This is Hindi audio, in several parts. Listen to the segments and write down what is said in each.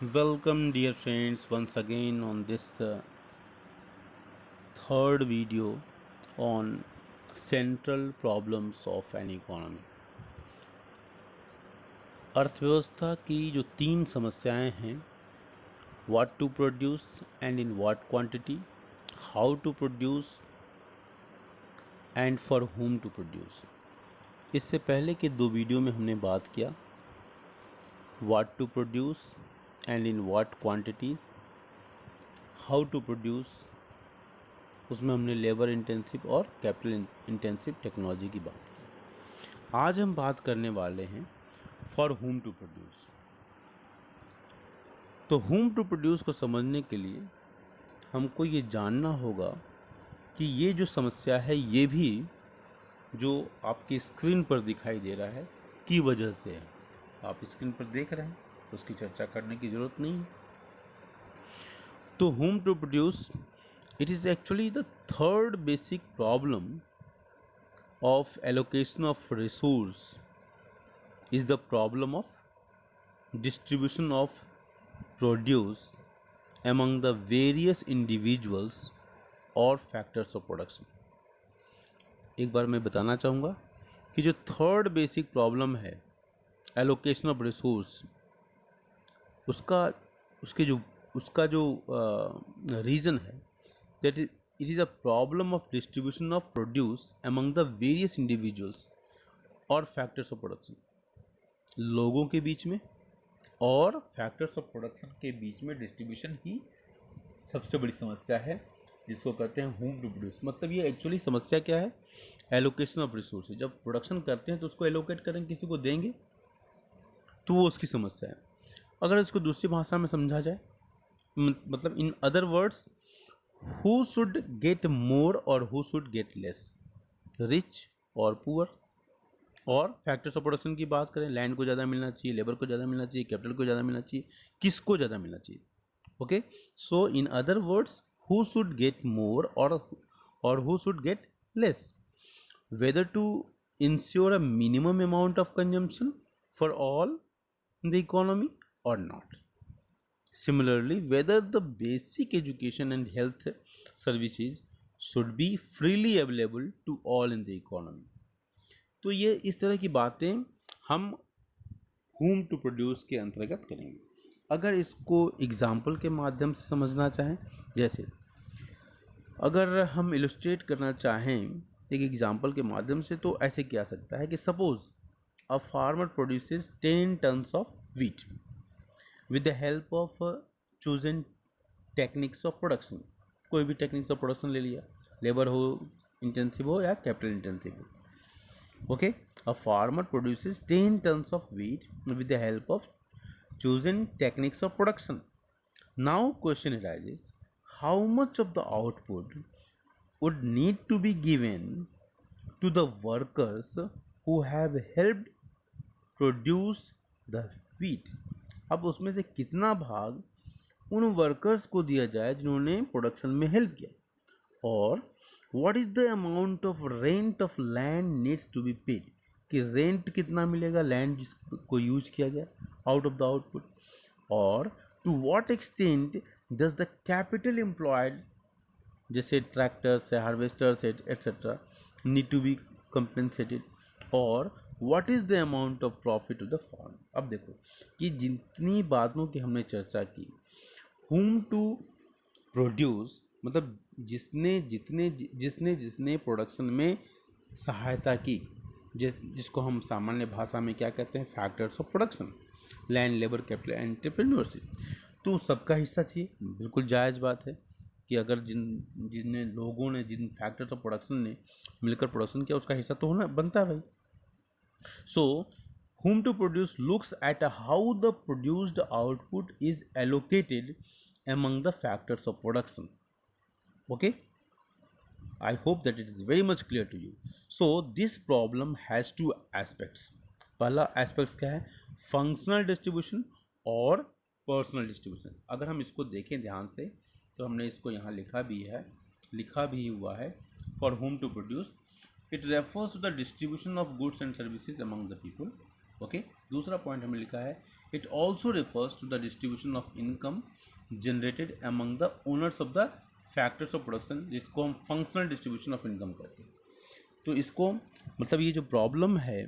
Welcome, dear friends, once again on this third video on central problems of an economy. अर्थव्यवस्था की जो तीन समस्याएं हैं, what to produce and in what quantity, how to produce and for whom to produce. इससे पहले के दो वीडियो में हमने बात किया what to produce and in what quantities, how to produce, उसमें हमने लेबर इंटेंसिव और कैपिटल इंटेंसिव टेक्नोलॉजी की बात की। आज हम बात करने वाले हैं फॉर whom टू प्रोड्यूस। तो whom टू प्रोड्यूस को समझने के लिए हमको ये जानना होगा कि ये जो समस्या है ये भी जो आपकी स्क्रीन पर दिखाई दे रहा है की वजह से है। आप स्क्रीन पर देख रहे हैं तो उसकी चर्चा करने की ज़रूरत नहीं है। तो whom to produce, it is actually the third basic problem of allocation of resource is the problem of distribution of produce among the various individuals or factors of production। एक बार मैं बताना चाहूँगा कि जो थर्ड बेसिक प्रॉब्लम है एलोकेशन ऑफ रिसोर्स, उसका जो रीज़न है that it is a problem of distribution of produce among the various individuals और factors of production, लोगों के बीच में और फैक्टर्स ऑफ प्रोडक्शन के बीच में डिस्ट्रीब्यूशन ही सबसे बड़ी समस्या है जिसको कहते हैं whom टू प्रोड्यूस। मतलब ये एक्चुअली समस्या क्या है, एलोकेशन ऑफ रिसोर्स। जब प्रोडक्शन करते हैं तो उसको एलोकेट करेंगे, किसी को देंगे, तो वो उसकी समस्या है। अगर इसको दूसरी भाषा में समझा जाए, मतलब in other words, who should get more और who should get less, rich और पुअर। और फैक्टर्स ऑफ प्रोडक्शन की बात करें, लैंड को ज़्यादा मिलना चाहिए, लेबर को ज़्यादा मिलना चाहिए, कैपिटल को ज़्यादा मिलना चाहिए, किसको ज़्यादा मिलना चाहिए। Okay, so in other words who should get more और who should get less, whether to ensure a minimum amount of consumption for all in the economy or not. Similarly, whether the basic education and health services should be freely available to all in the economy. तो ये इस तरह की बातें हम whom to produce के अंतर्गत करेंगे। अगर इसको एग्जाम्पल के माध्यम से समझना चाहें, जैसे अगर हम इलस्ट्रेट करना चाहें एक एग्जाम्पल के माध्यम से, तो ऐसे किया सकता है कि suppose a farmer produces 10 tons of wheat with the help of chosen techniques of production। कोई भी टेक्निक्स ऑफ प्रोडक्शन ले लिया, लेबर हो इंटेंसिव हो या कैपिटल इंटेंसिव हो। Okay, a farmer produces 10 tons of wheat with the help of chosen techniques of production। Now question arises, how much of the output would need to be given to the workers who have helped produce the wheat। अब उसमें से कितना भाग उन वर्कर्स को दिया जाए जिन्होंने प्रोडक्शन में हेल्प किया, और what is the amount of rent of land needs to be paid, कि रेंट कितना मिलेगा लैंड जिसको यूज किया गया आउट ऑफ द आउटपुट, और to what extent does the capital employed, जैसे ट्रैक्टर्स है, हार्वेस्टर्स है, etcetera, need to be compensated, और what is the amount of profit to the firm. अब देखो कि जितनी बातों की हमने चर्चा की, whom टू प्रोड्यूस मतलब जिसने प्रोडक्शन में सहायता की, जिसको हम सामान्य भाषा में क्या कहते हैं, factors of production, land, labour, capital, entrepreneurship. तो सबका हिस्सा चाहिए, बिल्कुल जायज़ बात है कि अगर जिन फैक्टर्स ऑफ प्रोडक्शन ने मिलकर प्रोडक्शन किया, उसका हिस्सा तो होना बनता है भाई। So, whom to produce looks at how the produced output is allocated among the factors of production. Okay, I hope that it is very much clear to you. So, this problem has two aspects. पहला एस्पेक्ट्स क्या है, फंक्शनल डिस्ट्रीब्यूशन और पर्सनल डिस्ट्रीब्यूशन। अगर हम इसको देखें ध्यान से, तो हमने इसको यहाँ लिखा भी हुआ है, for whom to produce it refers to the distribution of goods and services among the people। Okay, दूसरा पॉइंट हमने लिखा है It also refers to the distribution of income generated among the owners of the factors of production, जिसको हम फंक्शनल डिस्ट्रीब्यूशन ऑफ इनकम कहते हैं। तो इसको मतलब ये जो प्रॉब्लम है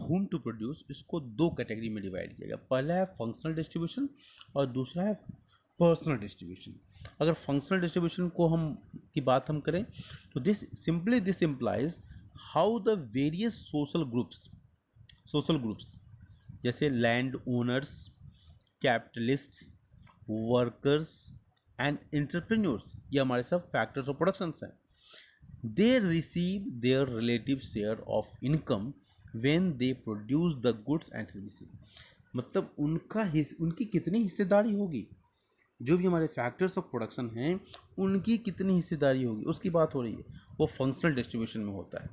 होम टू प्रोड्यूस, इसको दो कैटेगरी में डिवाइड किया गया। पहला है फंक्शनल डिस्ट्रीब्यूशन और दूसरा है पर्सनल डिस्ट्रीब्यूशन। अगर फंक्शनल डिस्ट्रीब्यूशन को हम की बात हम करें तो this implies how the various social groups जैसे land owners, capitalists, workers and entrepreneurs, ये हमारे सब फैक्टर्स ऑफ प्रोडक्शंस हैं। They receive their relative share of income when they produce the goods and services. मतलब उनकी कितनी हिस्सेदारी होगी, जो भी हमारे फैक्टर्स ऑफ प्रोडक्शन हैं उनकी कितनी हिस्सेदारी होगी उसकी बात हो रही है, वो फंक्शनल डिस्ट्रीब्यूशन में होता है।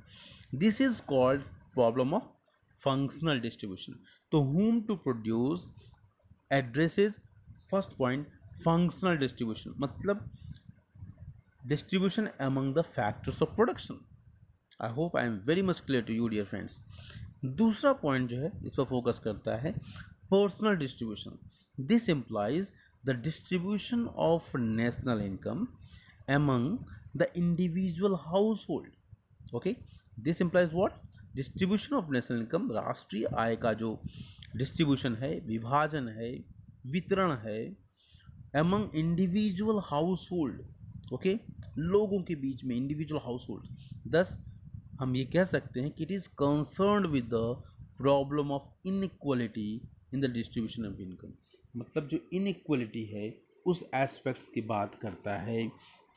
This is called problem of functional distribution. तो whom to produce addresses first point functional distribution, मतलब distribution among the factors of production। I hope I am very much clear to you dear friends। दूसरा पॉइंट जो है इस पर फोकस करता है personal distribution. This implies the distribution of national income among the individual household। okay, this implies what? distribution of national income, राष्ट्रीय आय का जो डिस्ट्रीब्यूशन है, विभाजन है, वितरण है among individual household, ओके, लोगों के बीच में, इंडिविजुअल हाउसहोल्ड। दस हम ये कह सकते हैं कि it is concerned with the problem of inequality in the distribution of income. मतलब जो इनइक्वालिटी है उस एस्पेक्ट्स की बात करता है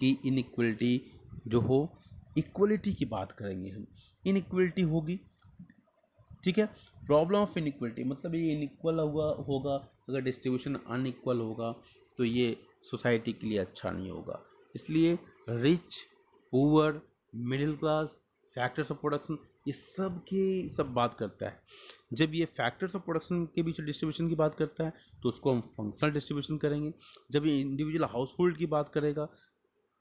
कि इनइक्वालिटी जो हो, इक्वलिटी की बात करेंगे हम। इनइक्वालिटी होगी, ठीक है। प्रॉब्लम ऑफ इनइक्वलिटी मतलब ये इनइक्वल होगा, अगर डिस्ट्रीब्यूशन अनइक्वल होगा तो ये सोसाइटी के लिए अच्छा नहीं होगा। इसलिए rich, poor, middle class, factors of production, ये सब की सब बात करता है। जब ये फैक्टर्स ऑफ प्रोडक्शन के बीच डिस्ट्रीब्यूशन की बात करता है तो उसको हम फंक्शनल डिस्ट्रीब्यूशन करेंगे। जब ये इंडिविजुअल हाउस होल्ड की बात करेगा,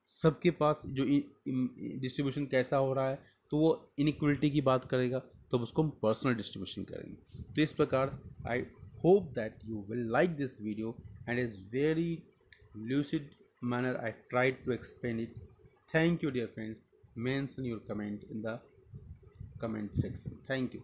सबके पास जो डिस्ट्रीब्यूशन कैसा हो रहा है, तो वो इनइक्वलिटी की बात करेगा, तो उसको हम पर्सनल डिस्ट्रीब्यूशन करेंगे। तो इस प्रकार I hope that you will like this video and is very lucid manner I tried to explain it. Thank you dear friends. Mention your comment in the comment section. Thank you.